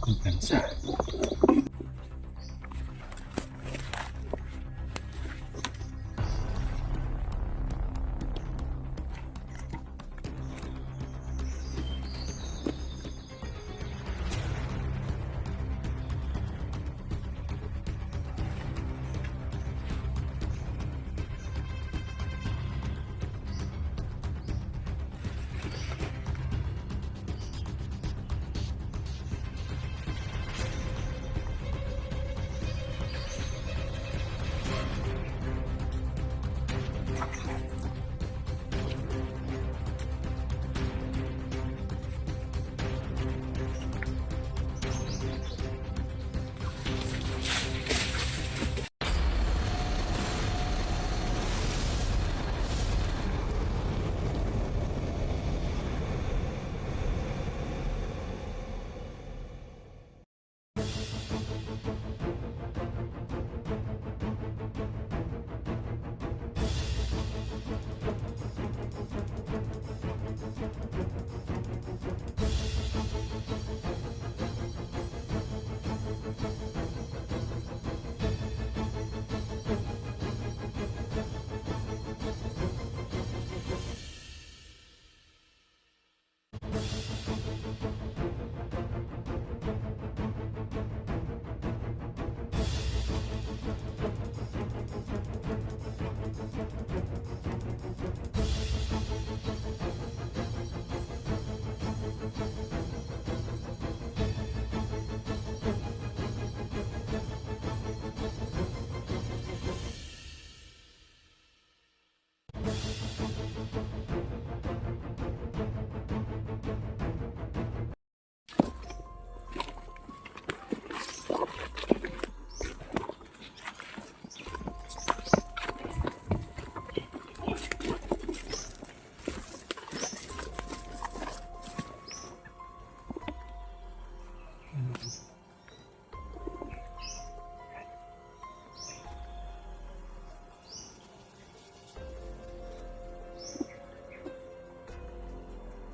kumpensa.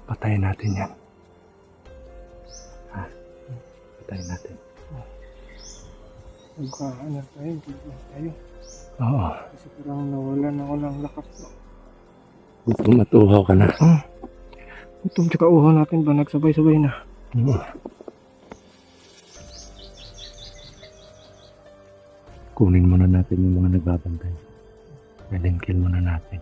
Patayin natin yan. Ha? Patayin natin. Nagkaanak tayo, bigla tayo. Oo. Kasi parang nawalan ako ng lakas. Gusto matuhaw ka na. Itong tsaka uho natin ba nagsabay-sabay na? Oo. Kunin muna natin yung mga nagbabantay. Pwedeng kill muna natin.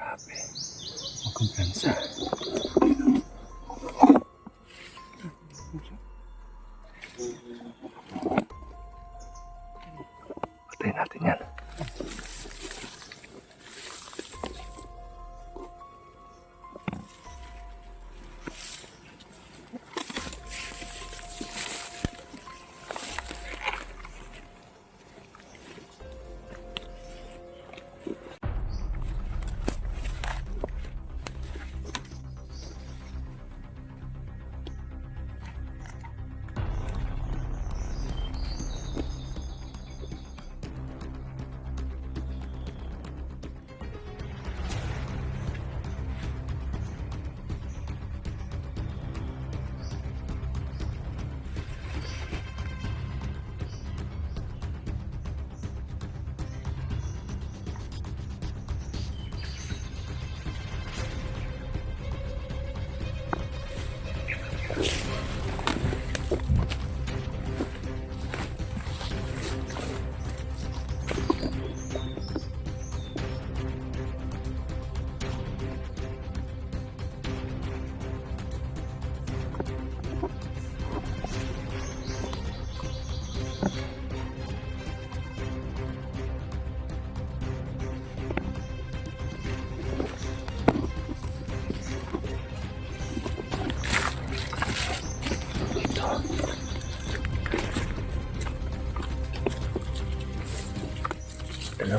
Grabe. Magkumpensa. Patayin natin yan.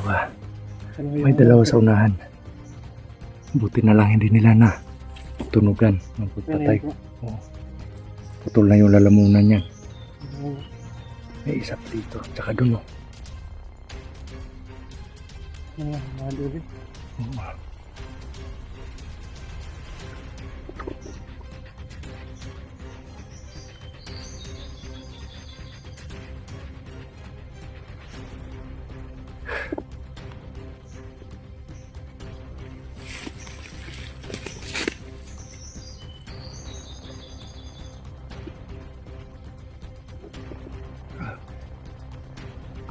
dalawa. May dalawa sa unahan. Buti na lang hindi nila na tunugan ng pagpatay. Oo. Putol na yung lalamunan niya. May isa pa dito. Tsaka doon, oh. Madali. Oo.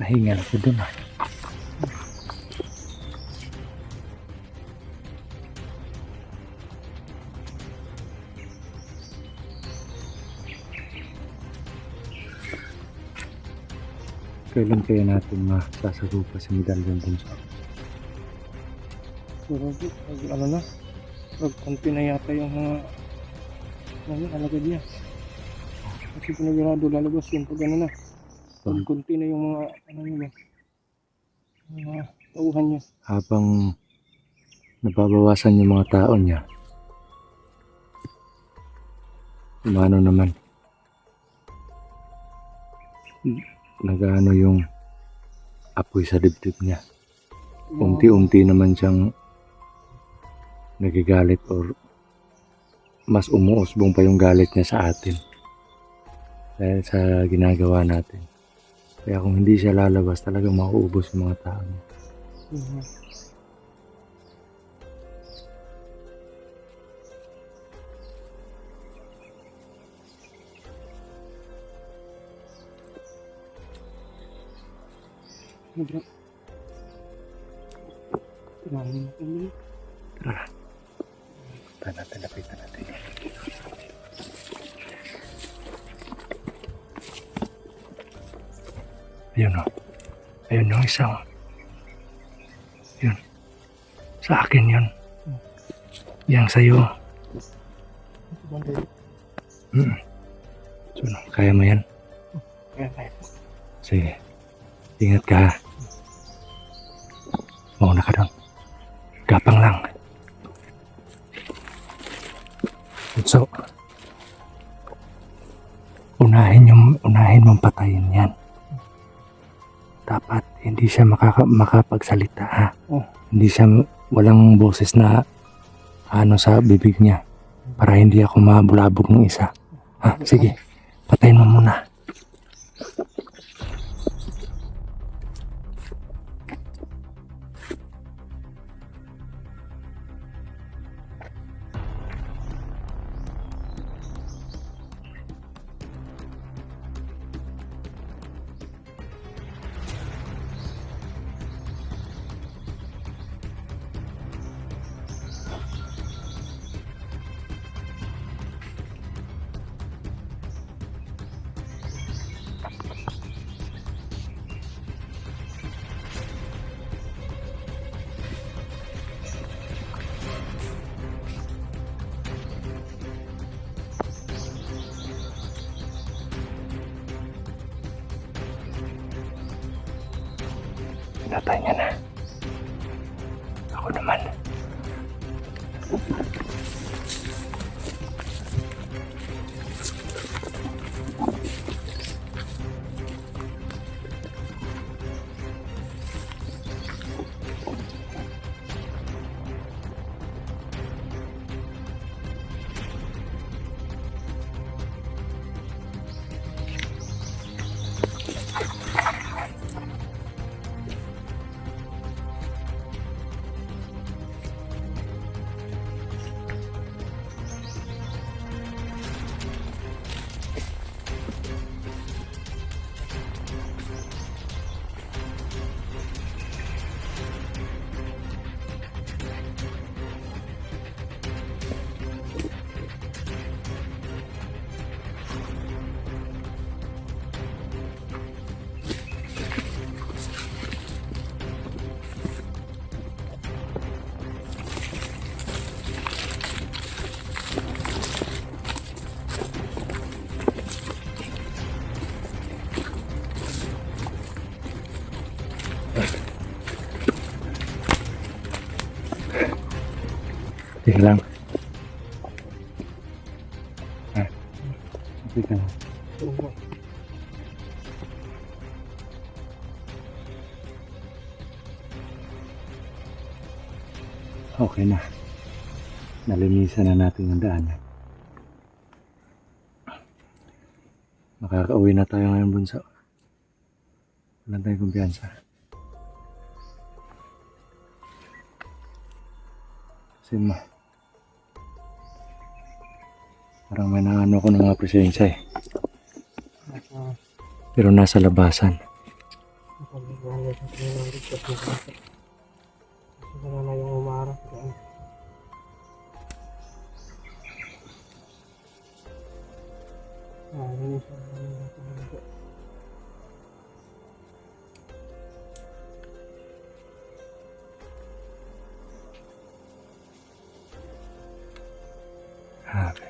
Nahingal ako doon, ah. Kailan kaya natin masasagupa si Medallion dun sa Ano na? Pagkunti na yata yung mga alagad niya. Kasi pinagurado lalabas yun pag ano na. Pagkunti na yung mga niya. Mga tauhan niya. habang nababawasan yung mga tao niya. Umano naman. Nagaano yung apoy sa dibdib niya. Unti-unti naman siyang nagigalit or mas umuusbong pa yung galit niya sa atin dahil sa ginagawa natin. Kaya kung hindi siya lalabas, talagang mauubos yung mga tao. Tara. Lapitan natin. Ayun, oh. Ayun yung isa, oh. Yun. Sa akin yun. Yang sa'yo. So, kaya mo yan? Kaya. Sige. Ingat ka. Mauna ka doon. Gapang lang. So, unahin mong patayin yan. Dapat hindi siya makapagsalita, ha? Oh. Hindi siya, walang boses na ano sa bibig niya para hindi ako mabulabog ng isa. Ha? Sige, patayin mo muna. Pinatay niya na. Ako naman. Teka lang. Ah, teka lang. Oo bro. Okay na. Nalinisan na natin yung daan. Makakauwi na tayo ngayon, bunso. Wala tayong kumpiyansa. Kasi parang may naano ko ng mga presensya eh. Nasa Pero nasa labasan. nakaliwanag sa pinangalit sa pinangalit. Kasi wala na yung umarap doon. Yun yung sa mga Grabe.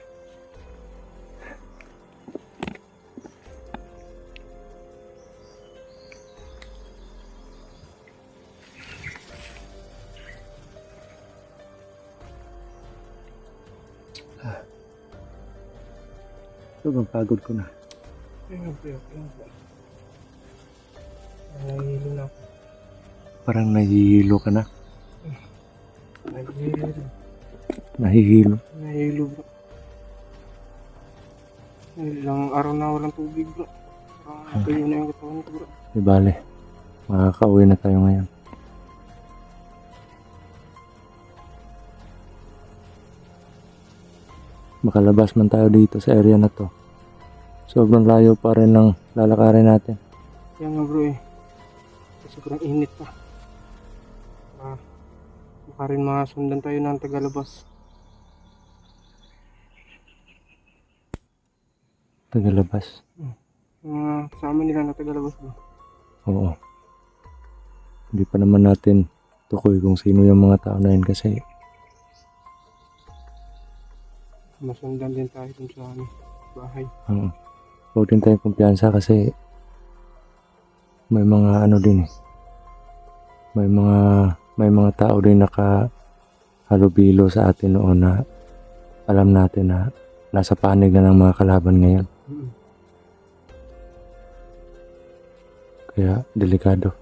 Sobrang pagod ko na. Ayun po. Nahihilo na ako. Parang nahihilo ka na. Nahihilo. Nahihilo. Nahihilo bro. Ilang araw na walang tubig bro. Parang kayo na yung katawan ko bro. Di bale. Makakauwi na tayo ngayon. Makalabas man tayo dito sa area na to. Sobrang layo pa rin ng lalakarin natin. Kaya nga bro eh. Sobrang init pa. Baka rin masundan tayo ng tagalabas. Tagalabas. Mga kasama nila na tagalabas bro. Oo. Hindi pa naman natin tukoy kung sino yung mga tao na yun kasi Masundan din tayo dun sa bahay. huwag din tayong kumpiyansa kasi may mga ano din eh. May mga tao din nakahalubilo sa atin noon na alam natin na nasa panig na ng mga kalaban ngayon. Kaya delikado.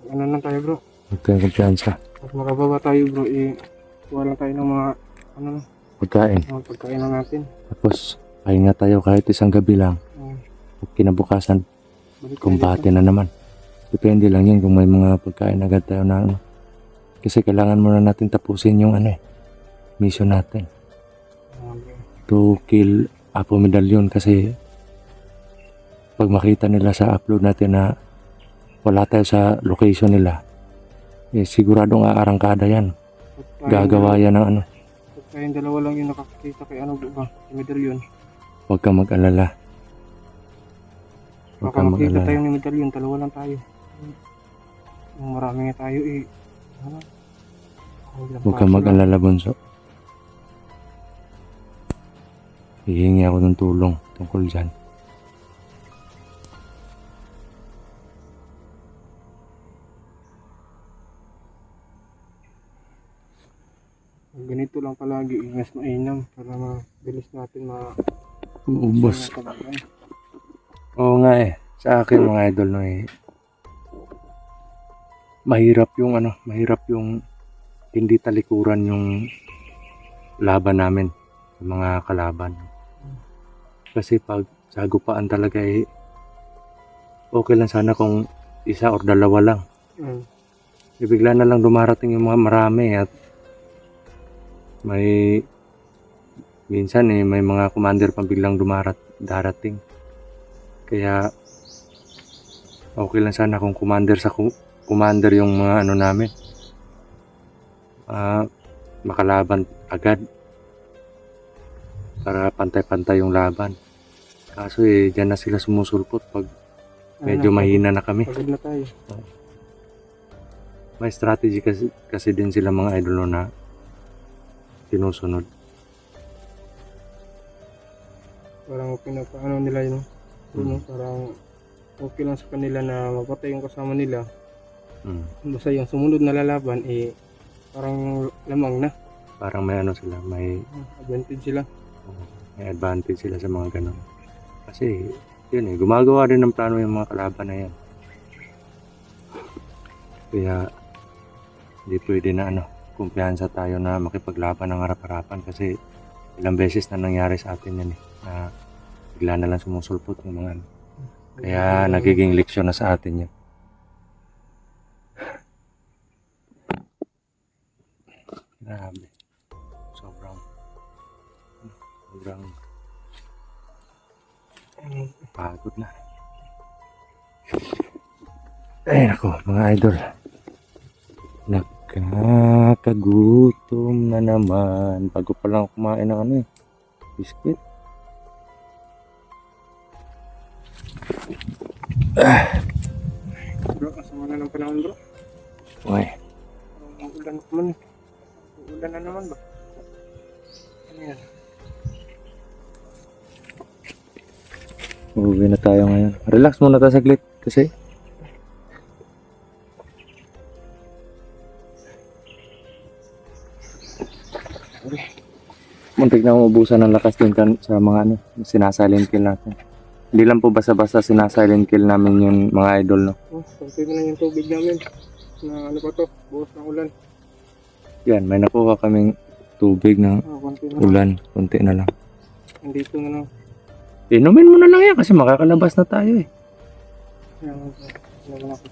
Ano lang tayo bro? Huwag tayong kumpiyansa. Pag makababa tayo bro eh. Kuha lang tayo ng mga ano na. Pagkain. Mga pagkain na natin. Tapos pahinga tayo kahit isang gabi lang. Kinabukasan Balik tayo kumbate dito. na naman. Depende lang yun kung may mga pagkain agad tayo na ano. Kasi kailangan muna natin tapusin yung mission natin. To kill Apo Medallion kasi pag makita nila sa upload natin na wala tayo sa location nila, eh siguradong aarangkada yan. Gagawa yan ng ano. Kayong dalawa lang yung nakakita kay ano ba? Si Medallion. Huwag kang mag-alala. Huwag Baka kang makita mag-alala. tayo ni Medallion. Dalawa lang tayo. Yung marami nga tayo eh. Ano? Huwag kang mag-alala, bunso. Hihingi ako ng tulong tungkol dyan. Ganito lang palagi. Mas mainam para mabilis natin Uubos. Oo nga eh. Sa akin mga idol no eh. Mahirap yung hindi talikuran yung laban namin sa mga kalaban. Kasi pag sagupaan talaga eh, okay lang sana kung isa or dalawa lang. Bigla na lang dumarating yung mga marami at minsan may mga commander pang biglang darating. Kaya okay lang sana kung commander yung mga ano namin. Makalaban agad para pantay-pantay yung laban. Kaso dyan na sila sumusulpot pag medyo mahina na kami. Pagod na tayo. May strategy kasi din sila mga idol na sinusunod. Parang pinapaano nila yun. Parang okay lang sa kanila na mapatay yung kasama nila. Basta yung sumunod na lalaban parang lamang na. parang may ano sila, Advantage sila. may advantage sila sa mga ganun. Kasi, yun eh, gumagawa din ng plano yung mga kalaban na yan. Kaya, hindi pwede na kumpiyansa tayo na makipaglaban ng harap-harapan kasi ilang beses na nangyari sa atin yan eh, na bigla na lang sumusulpot yung mga ano. Kaya, nagiging leksyon na sa atin yan. Grabe. Sobrang pagod na. Ay nako mga idol. Nakakagutom na naman. Bago pa lang kumain ng biscuit. Bro, kasama na ng panahon bro. Uy, Ulan naman eh. Ulan na naman ba? Ano yan? uuwi na tayo ngayon. Relax muna tayo saglit kasi muntik na umubusan ng lakas din sa mga sinasilent kill natin. Hindi lang po basta-basta sinasilent kill namin yung mga idol, no? Oh, konti na lang yung tubig namin. Na ano pa to? Buhos ng ulan. Yan, may nakuha kaming tubig ng Konti na lang. ulan. Kunti na lang. Andito na lang. Inumin mo na lang yan kasi makakalabas na tayo eh. Ano na ako.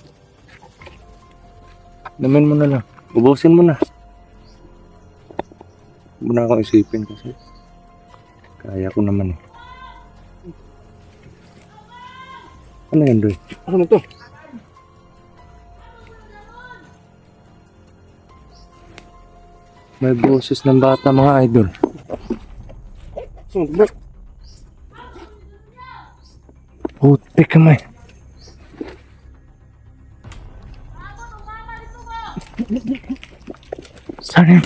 Inumin mo na lang. Ubusin mo na. Huwag mo na akong isipin kasi kaya ko naman eh. Ano yan, Doy? Ano to? May boses ng bata mga idol. Sunod bro. Puti kamay. Saan yan?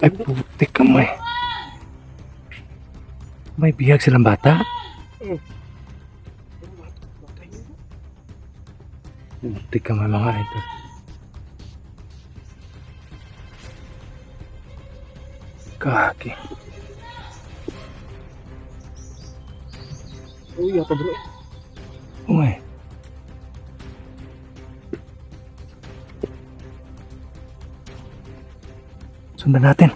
Ay puti kamay. May bihag silang bata? Puti kamay mga idol. Kaki. Uy, yata bro. Uy. Sundan natin.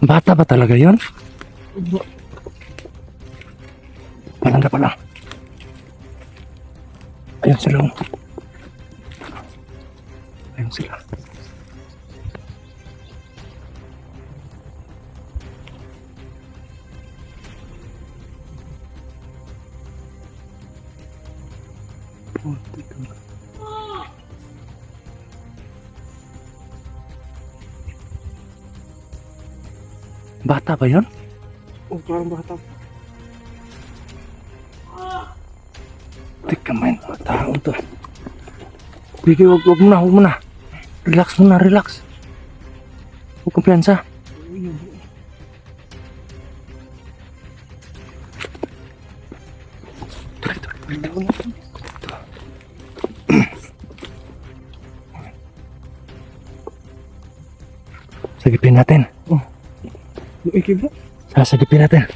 Bata ba talaga yon? Palanda pa lang. Ayun sila. Ayun sila. Bata ba yun? Oh, parang bata. Tika man, tao to. Bigay, wag mo na. Relax muna, relax. Huwag kumpiyansa. Sagipin natin. Uy, bro. Sasagipin natin.